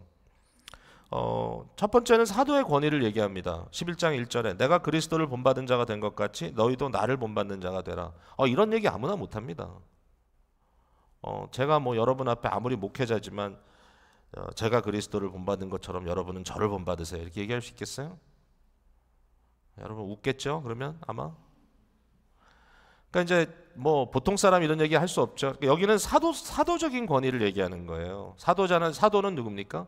첫 번째는 사도의 권위를 얘기합니다. 11장 1절에 내가 그리스도를 본받은 자가 된 것 같이 너희도 나를 본받는 자가 되라. 이런 얘기 아무나 못합니다. 제가 뭐 여러분 앞에 아무리 목회자지만 제가 그리스도를 본받은 것처럼 여러분은 저를 본받으세요. 이렇게 얘기할 수 있겠어요? 여러분 웃겠죠? 그러면 아마. 그러니까 이제 뭐 보통 사람 이런 얘기 할 수 없죠. 그러니까 여기는 사도적인 권위를 얘기하는 거예요. 사도는 누굽니까?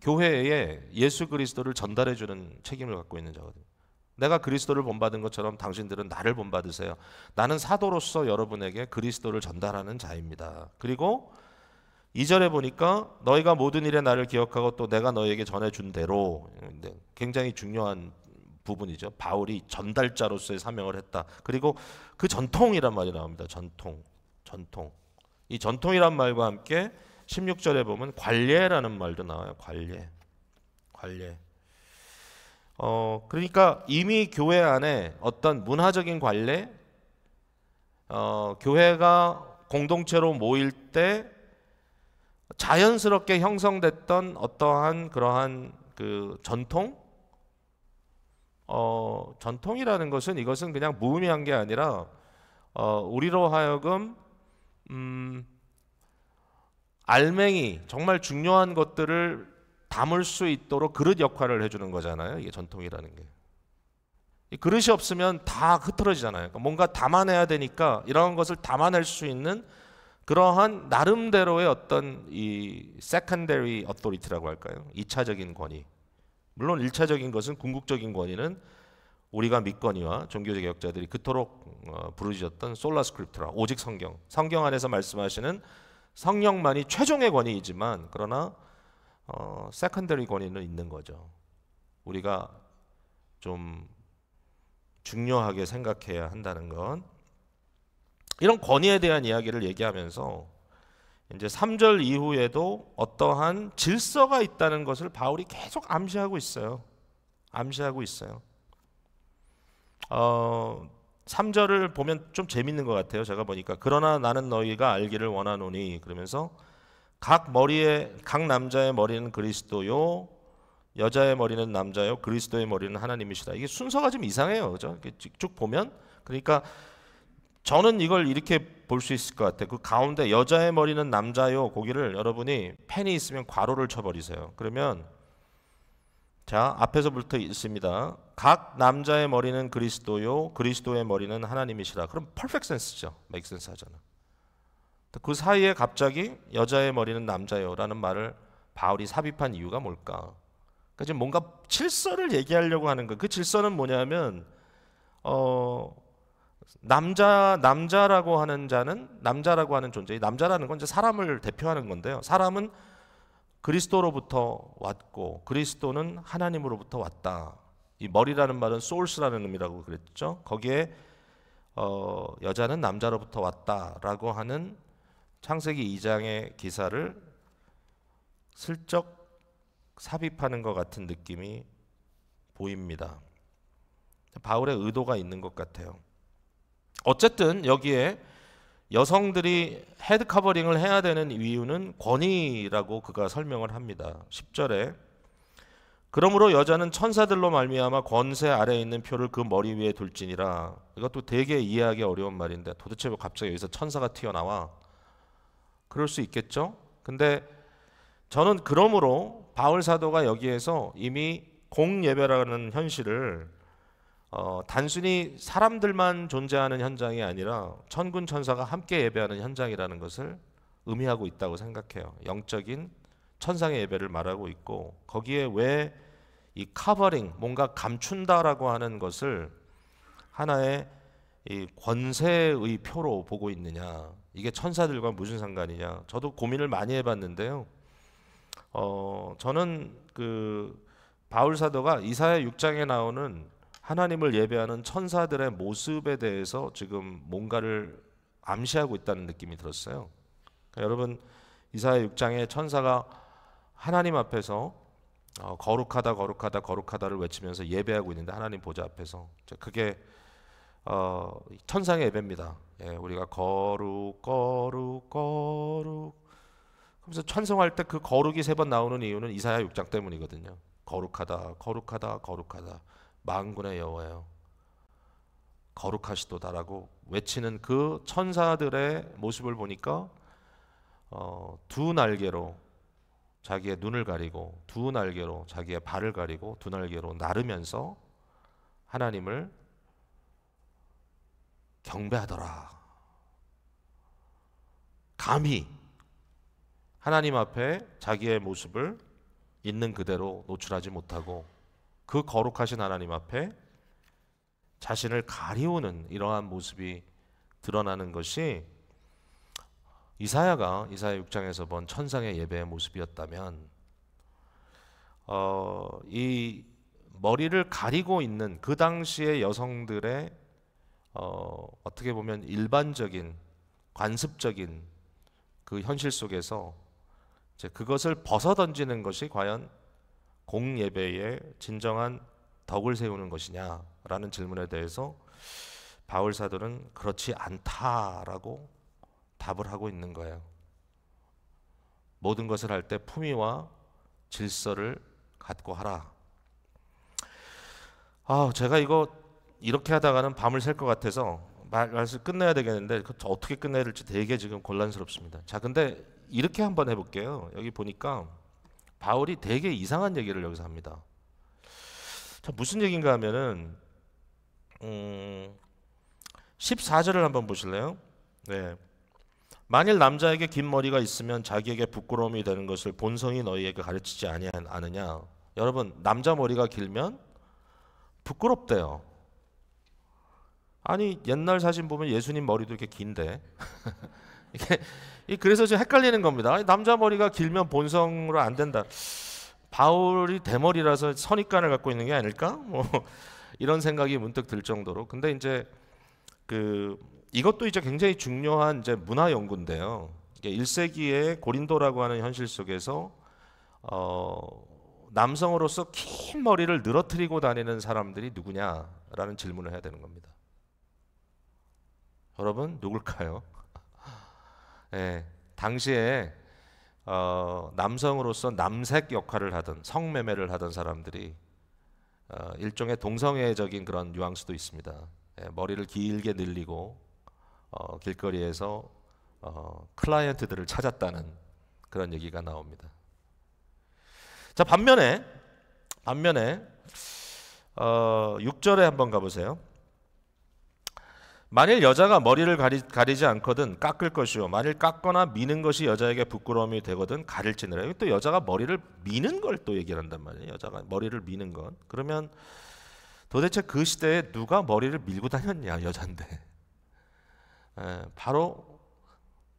교회에 예수 그리스도를 전달해 주는 책임을 갖고 있는 자거든요. 내가 그리스도를 본받은 것처럼 당신들은 나를 본받으세요. 나는 사도로서 여러분에게 그리스도를 전달하는 자입니다. 그리고 2절에 보니까 너희가 모든 일에 나를 기억하고 또 내가 너희에게 전해준 대로, 굉장히 중요한 부분이죠. 바울이 전달자로서의 사명을 했다. 그리고 그 전통이란 말이 나옵니다. 전통. 이 전통이란 말과 함께 16절에 보면 관례라는 말도 나와요. 관례. 그러니까 이미 교회 안에 어떤 문화적인 관례, 교회가 공동체로 모일 때 자연스럽게 형성됐던 어떠한 그러한 그 전통이라는 것은 이것은 그냥 무의미한 게 아니라 우리로 하여금 알맹이 정말 중요한 것들을 담을 수 있도록 그릇 역할을 해주는 거잖아요. 이게 전통이라는 게. 이 그릇이 없으면 다 흐트러지잖아요. 그러니까 뭔가 담아내야 되니까 이런 것을 담아낼 수 있는 그러한 나름대로의 어떤 이 secondary authority라고 할까요? 2차적인 권위. 물론 1차적인 것은 궁극적인 권위는 우리가 믿거니와 종교개혁자들이 그토록 부르짖었던 솔라 스크립트라, 오직 성경 안에서 말씀하시는 성령만이 최종의 권위이지만 그러나 세컨더리 권위는 있는 거죠. 우리가 좀 중요하게 생각해야 한다는 건, 이런 권위에 대한 이야기를 얘기하면서 이제 3절 이후에도 어떠한 질서가 있다는 것을 바울이 계속 암시하고 있어요. 3절을 보면 좀 재밌는 것 같아요. 제가 보니까 그러나 나는 너희가 알기를 원하노니, 그러면서 각 남자의 머리는 그리스도요, 여자의 머리는 남자요, 그리스도의 머리는 하나님이시다. 이게 순서가 좀 이상해요, 그죠? 쭉 보면. 그러니까 저는 이걸 이렇게 볼 수 있을 것 같아요. 그 가운데 여자의 머리는 남자요, 거기를 여러분이 펜이 있으면 괄호를 쳐버리세요. 그러면 자, 앞에서부터 있습니다. 각 남자의 머리는 그리스도요, 그리스도의 머리는 하나님이시라. 그럼 퍼펙트 센스죠. 메이크 센스 하잖아. 그 사이에 갑자기 여자의 머리는 남자요라는 말을 바울이 삽입한 이유가 뭘까? 그러니까 지금 뭔가 질서를 얘기하려고 하는 거. 그 질서는 뭐냐면 남자라고 하는 자는, 남자라고 하는 존재, 남자라는 건 이제 사람을 대표하는 건데요. 사람은 그리스도로부터 왔고 그리스도는 하나님으로부터 왔다. 이 머리라는 말은 소울스라는 의미라고 그랬죠. 거기에 여자는 남자로부터 왔다라고 하는 창세기 2장의 기사를 슬쩍 삽입하는 것 같은 느낌이 보입니다. 바울의 의도가 있는 것 같아요. 어쨌든 여기에 여성들이 헤드 커버링을 해야 되는 이유는 권위라고 그가 설명을 합니다. 10절에 그러므로 여자는 천사들로 말미암아 권세 아래에 있는 표를 그 머리 위에 둘지니라. 이것도 되게 이해하기 어려운 말인데 도대체 왜 갑자기 여기서 천사가 튀어나와? 그럴 수 있겠죠? 근데 저는 그러므로 바울 사도가 여기에서 이미 공예배라는 현실을 단순히 사람들만 존재하는 현장이 아니라 천군 천사가 함께 예배하는 현장이라는 것을 의미하고 있다고 생각해요. 영적인 천상의 예배를 말하고 있고, 거기에 왜 이 커버링, 뭔가 감춘다라고 하는 것을 하나의 이 권세의 표로 보고 있느냐, 이게 천사들과 무슨 상관이냐, 저도 고민을 많이 해봤는데요. 저는 그 바울 사도가 이사야 6장에 나오는 하나님을 예배하는 천사들의 모습에 대해서 지금 뭔가를 암시하고 있다는 느낌이 들었어요. 그러니까 여러분, 이사야 6장에 천사가 하나님 앞에서 거룩하다 거룩하다 거룩하다를 외치면서 예배하고 있는데, 하나님 보좌 앞에서, 그게 천상의 예배입니다. 예, 우리가 거룩 거룩 거룩 그래서 찬송할 때 그 거룩이 3번 나오는 이유는 이사야 6장 때문이거든요. 거룩하다 거룩하다 거룩하다 만군의 여호와여 거룩하시도다라고 외치는 그 천사들의 모습을 보니까 두 날개로 자기의 눈을 가리고, 두 날개로 자기의 발을 가리고, 두 날개로 나르면서 하나님을 경배하더라. 감히 하나님 앞에 자기의 모습을 있는 그대로 노출하지 못하고 그 거룩하신 하나님 앞에 자신을 가리우는 이러한 모습이 드러나는 것이 이사야가 이사야 6장에서 본 천상의 예배의 모습이었다면 이 머리를 가리고 있는 그 당시의 여성들의 어떻게 보면 일반적인 관습적인 그 현실 속에서 이제 그것을 벗어던지는 것이 과연 공예배의 진정한 덕을 세우는 것이냐라는 질문에 대해서 바울 사도는 그렇지 않다라고 답을 하고 있는 거예요. 모든 것을 할 때 품위와 질서를 갖고 하라. 제가 이거 이렇게 하다가는 밤을 샐 것 같아서 말씀 끝내야 되겠는데 어떻게 끝내야 될지 되게 지금 곤란스럽습니다. 자, 근데 이렇게 한번 해볼게요. 여기 보니까 바울이 되게 이상한 얘기를 여기서 합니다. 자, 무슨 얘기인가 하면은 14절을 한번 보실래요? 네. 만일 남자에게 긴 머리가 있으면 자기에게 부끄러움이 되는 것을 본성이 너희에게 가르치지 아니하느냐. 여러분, 남자 머리가 길면 부끄럽대요. 아니, 옛날 사진 보면 예수님 머리도 이렇게 긴데 그래서 지금 헷갈리는 겁니다. 아니, 남자 머리가 길면 본성으로 안 된다. 바울이 대머리라서 선입관을 갖고 있는 게 아닐까? 뭐 이런 생각이 문득 들 정도로. 근데 이제 이것도 이제 굉장히 중요한 이제 문화 연구인데요. 1세기의 고린도라고 하는 현실 속에서 남성으로서 긴 머리를 늘어뜨리고 다니는 사람들이 누구냐라는 질문을 해야 되는 겁니다. 여러분, 누굴까요? 네, 당시에 남성으로서 남색 역할을 하던 성매매를 하던 사람들이 일종의 동성애적인 그런 뉘앙스도 있습니다. 머리를 길게 늘리고 길거리에서 클라이언트들을 찾았다는 그런 얘기가 나옵니다. 자, 반면에 6절에 한번 가보세요. 만일 여자가 머리를 가리지 않거든 깎을 것이요 만일 깎거나 미는 것이 여자에게 부끄러움이 되거든 가릴지니라. 또 여자가 머리를 미는 걸 또 얘기를 한단 말이에요. 여자가 머리를 미는 것. 그러면 도대체 그 시대에 누가 머리를 밀고 다녔냐, 여잔데. 바로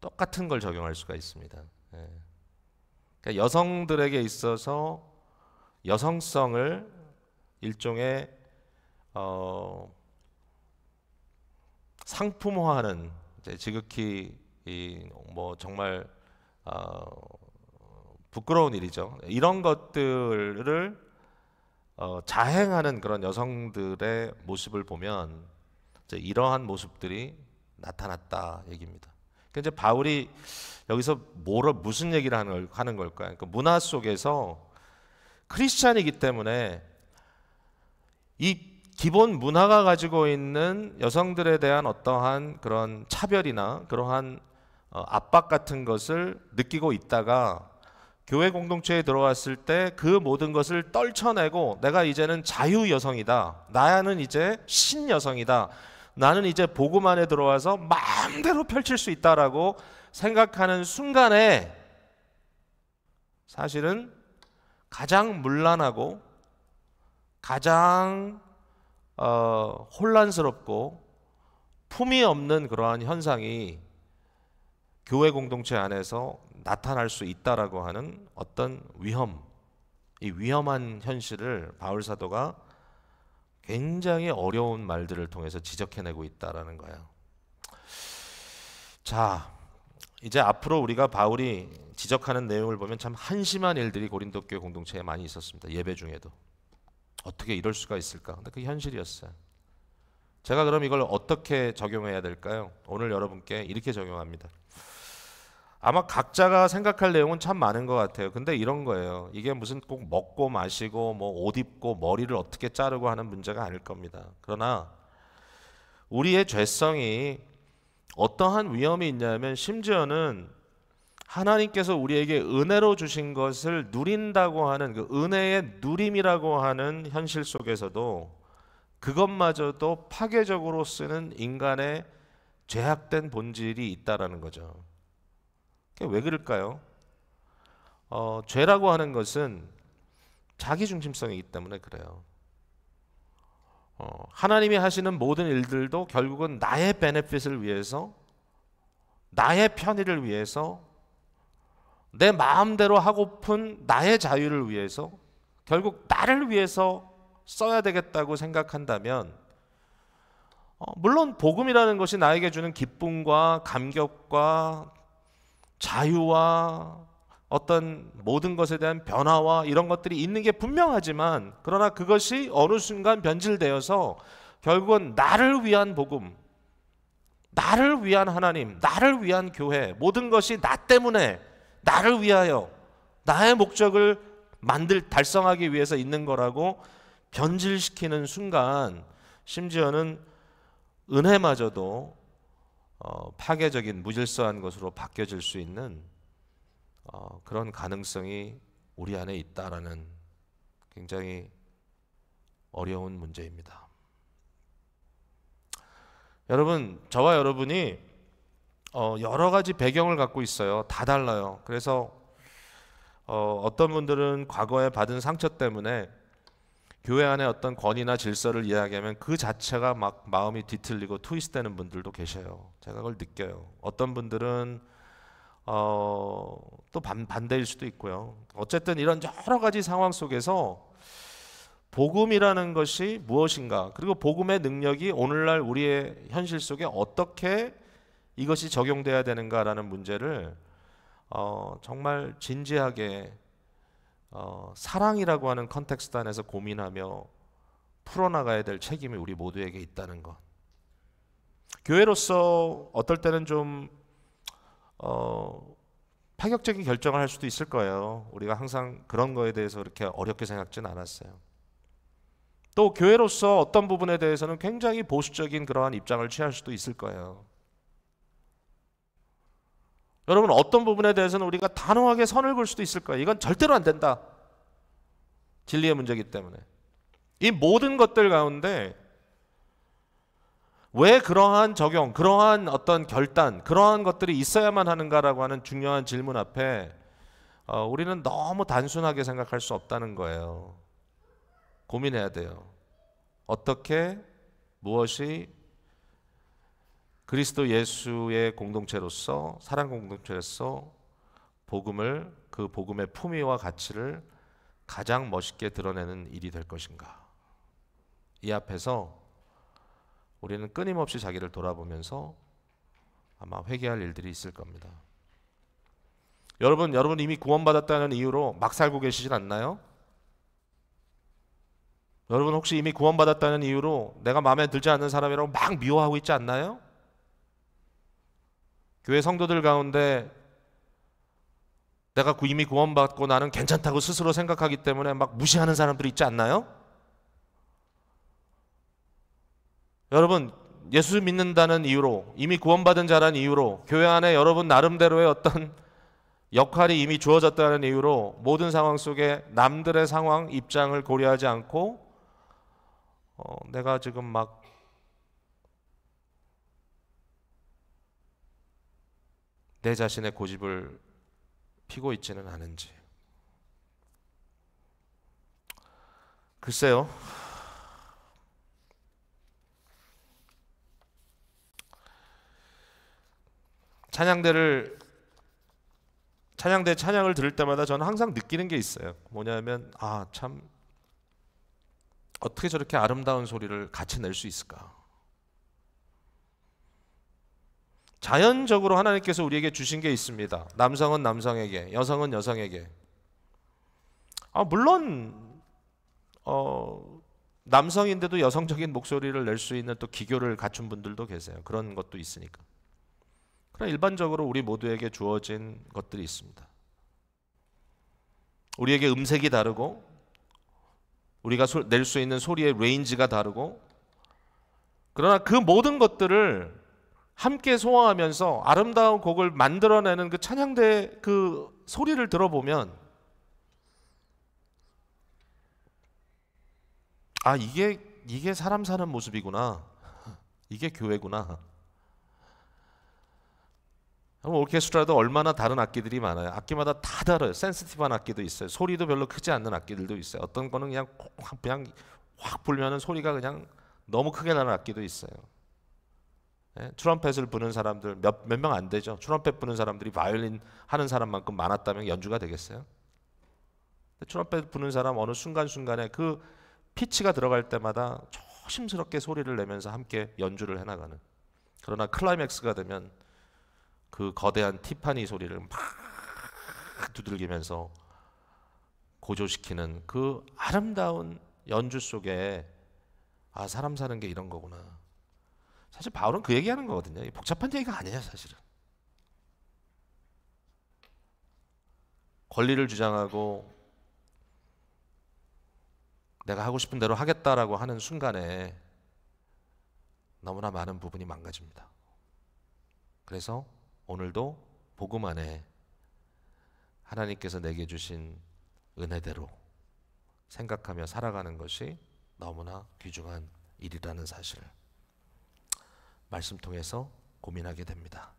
똑같은 걸 적용할 수가 있습니다. 그러니까 여성들에게 있어서 여성성을 일종의 상품화하는, 지극히 뭐 정말 부끄러운 일이죠. 이런 것들을 자행하는 그런 여성들의 모습을 보면 이러한 모습들이 나타났다 얘기입니다. 그러니까 이제 바울이 여기서 무슨 얘기를 하는 걸까요? 그러니까 문화 속에서 크리스찬이기 때문에 이 기본 문화가 가지고 있는 여성들에 대한 어떠한 그런 차별이나 그러한 압박 같은 것을 느끼고 있다가 교회 공동체에 들어왔을 때 그 모든 것을 떨쳐내고 내가 이제는 자유 여성이다. 나는 이제 신 여성이다. 나는 이제 복음 안에 들어와서 마음대로 펼칠 수 있다라고 생각하는 순간에 사실은 가장 문란하고 가장 혼란스럽고 품위 없는 그러한 현상이 교회 공동체 안에서 나타날 수 있다라고 하는 어떤 이 위험한 현실을 바울 사도가 굉장히 어려운 말들을 통해서 지적해내고 있다라는 거예요. 자, 이제 앞으로 우리가 바울이 지적하는 내용을 보면 참 한심한 일들이 고린도 교회 공동체에 많이 있었습니다. 예배 중에도. 어떻게 이럴 수가 있을까? 근데 그게 현실이었어요. 제가 그럼 이걸 어떻게 적용해야 될까요? 오늘 여러분께 이렇게 적용합니다. 아마 각자가 생각할 내용은 참 많은 것 같아요. 근데 이런 거예요. 이게 무슨 꼭 먹고 마시고 뭐 옷 입고 머리를 어떻게 자르고 하는 문제가 아닐 겁니다. 그러나 우리의 죄성이 어떠한 위험이 있냐면 심지어는 하나님께서 우리에게 은혜로 주신 것을 누린다고 하는 그 은혜의 누림이라고 하는 현실 속에서도 그것마저도 파괴적으로 쓰는 인간의 죄악된 본질이 있다라는 거죠. 그게 왜 그럴까요? 죄라고 하는 것은 자기 중심성이기 때문에 그래요. 하나님이 하시는 모든 일들도 결국은 나의 베네핏을 위해서, 나의 편의를 위해서, 내 마음대로 하고픈 나의 자유를 위해서, 결국 나를 위해서 써야 되겠다고 생각한다면, 물론 복음이라는 것이 나에게 주는 기쁨과 감격과 자유와 어떤 모든 것에 대한 변화와 이런 것들이 있는 게 분명하지만, 그러나 그것이 어느 순간 변질되어서 결국은 나를 위한 복음, 나를 위한 하나님, 나를 위한 교회, 모든 것이 나 때문에, 나를 위하여, 나의 목적을 달성하기 위해서 있는 거라고 변질시키는 순간, 심지어는 은혜마저도 파괴적인 무질서한 것으로 바뀌어질 수 있는 그런 가능성이 우리 안에 있다라는 굉장히 어려운 문제입니다. 여러분, 저와 여러분이 여러 가지 배경을 갖고 있어요. 다 달라요. 그래서 어떤 분들은 과거에 받은 상처 때문에 교회 안에 어떤 권위나 질서를 이야기하면 그 자체가 막 마음이 뒤틀리고 트위스트되는 분들도 계셔요. 제가 그걸 느껴요. 어떤 분들은 또 반대일 수도 있고요. 어쨌든 이런 여러 가지 상황 속에서 복음이라는 것이 무엇인가, 그리고 복음의 능력이 오늘날 우리의 현실 속에 어떻게 이것이 적용돼야 되는가라는 문제를 정말 진지하게 사랑이라고 하는 컨텍스트 안에서 고민하며 풀어나가야 될 책임이 우리 모두에게 있다는 것. 교회로서 어떨 때는 좀 파격적인 결정을 할 수도 있을 거예요. 우리가 항상 그런 거에 대해서 그렇게 어렵게 생각지는 않았어요. 또 교회로서 어떤 부분에 대해서는 굉장히 보수적인 그러한 입장을 취할 수도 있을 거예요. 여러분, 어떤 부분에 대해서는 우리가 단호하게 선을 그을 수도 있을 거예요. 이건 절대로 안 된다. 진리의 문제이기 때문에. 이 모든 것들 가운데 왜 그러한 적용, 그러한 어떤 결단, 그러한 것들이 있어야만 하는가라고 하는 중요한 질문 앞에 우리는 너무 단순하게 생각할 수 없다는 거예요. 고민해야 돼요. 어떻게, 무엇이 그리스도 예수의 공동체로서, 사랑 공동체로서 복음을, 그 복음의 품위와 가치를 가장 멋있게 드러내는 일이 될 것인가. 이 앞에서 우리는 끊임없이 자기를 돌아보면서 아마 회개할 일들이 있을 겁니다. 여러분 이미 구원받았다는 이유로 막 살고 계시진 않나요? 여러분 혹시 이미 구원받았다는 이유로 내가 마음에 들지 않는 사람이라고 막 미워하고 있지 않나요? 교회 성도들 가운데 내가 이미 구원받고 나는 괜찮다고 스스로 생각하기 때문에 막 무시하는 사람들이 있지 않나요? 여러분, 예수 믿는다는 이유로, 이미 구원받은 자라는 이유로, 교회 안에 여러분 나름대로의 어떤 역할이 이미 주어졌다는 이유로 모든 상황 속에 남들의 상황, 입장을 고려하지 않고 내가 지금 막 내 자신의 고집을 피고 있지는 않은지. 글쎄요. 찬양을 들을 때마다 저는 항상 느끼는 게 있어요. 뭐냐면 참 어떻게 저렇게 아름다운 소리를 같이 낼 수 있을까? 자연적으로 하나님께서 우리에게 주신 게 있습니다. 남성은 남성에게, 여성은 여성에게. 물론 남성인데도 여성적인 목소리를 낼 수 있는 또 기교를 갖춘 분들도 계세요. 그런 것도 있으니까. 그러나 일반적으로 우리 모두에게 주어진 것들이 있습니다. 우리에게 음색이 다르고, 우리가 낼 수 있는 소리의 레인지가 다르고, 그러나 그 모든 것들을 함께 소화하면서 아름다운 곡을 만들어내는 그 찬양대 그 소리를 들어보면 이게 사람 사는 모습이구나. 이게 교회구나. 오케스트라도 얼마나 다른 악기들이 많아요. 악기마다 다 다르요. 센시티브한 악기도 있어요. 소리도 별로 크지 않는 악기들도 있어요. 어떤 거는 그냥 확 불면은 소리가 그냥 너무 크게 나는 악기도 있어요. 예? 트럼펫을 부는 사람들 몇 명 안 되죠. 트럼펫 부는 사람들이 바이올린 하는 사람만큼 많았다면 연주가 되겠어요? 트럼펫 부는 사람 어느 순간순간에 그 피치가 들어갈 때마다 조심스럽게 소리를 내면서 함께 연주를 해나가는. 그러나 클라이맥스가 되면 그 거대한 티파니 소리를 막 두들기면서 고조시키는 그 아름다운 연주 속에 사람 사는 게 이런 거구나. 사실 바울은 그 얘기하는 거거든요. 복잡한 얘기가 아니에요, 사실은. 권리를 주장하고 내가 하고 싶은 대로 하겠다라고 하는 순간에 너무나 많은 부분이 망가집니다. 그래서 오늘도 복음 안에 하나님께서 내게 주신 은혜대로 생각하며 살아가는 것이 너무나 귀중한 일이라는 사실을 말씀 통해서 고민하게 됩니다.